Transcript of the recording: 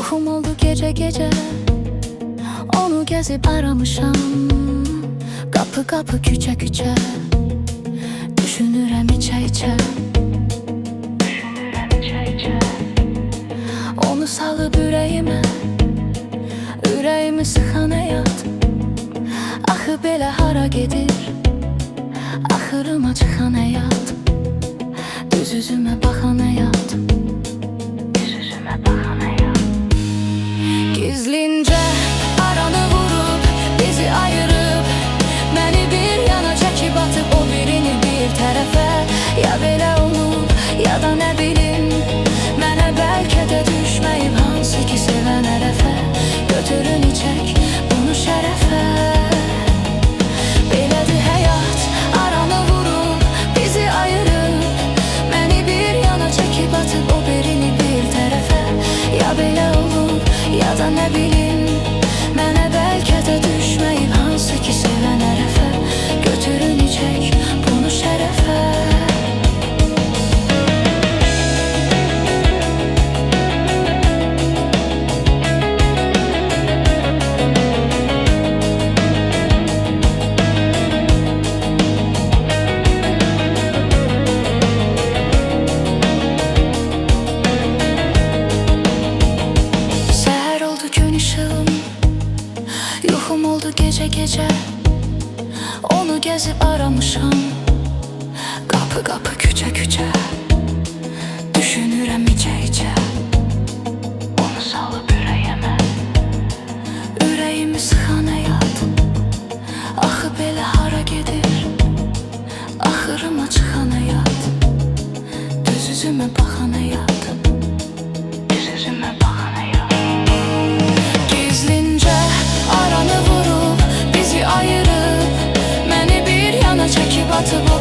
Yuxum oldu gece gece, onu gezib aramışam. Qapı qapı küçə küçə, düşünürəm içə içə. Onu salıb ürəyimə, ürəyimi sıxan həyat. Axı belə hara gedir, axırıma çıxan həyat. Düz üzümə baxan həyat, düz üzümə baxan həyat. Gizlincə aranı vurub, bizi ayırıb, məni bir yana çəkib atıb, o birini bir tərəfə. Ya belə olub, ya da nə bilim, mənə bəlkə də düşməyib hansı ki sevən ərəfə. Götürün içək bunu şərəfə. Belədir həyat, aranı vurub, bizi ayırıb, məni bir yana çəkib atıb, o birini bir tərəfə. Ya belə olub, ya da nə bilim, mənə bəlkə də düşməyib hansı ki sevən ərəfə. Götürün içək bunu şərəfə. Yuxum oldu gece gece, onu gezib aramışam. Qapı qapı küçə küçə, düşünürəm içə içə. Onu salıb ürəyimə, ürəyimi sıxan həyat. Axı belə hara gedir, axırıma çıxan həyat. Düz üzümə baxan həyat, düz üzümə baxan həyat. Gizlincə aranı vurub, bizi ayırıb, məni bir yana çəkib atıb, o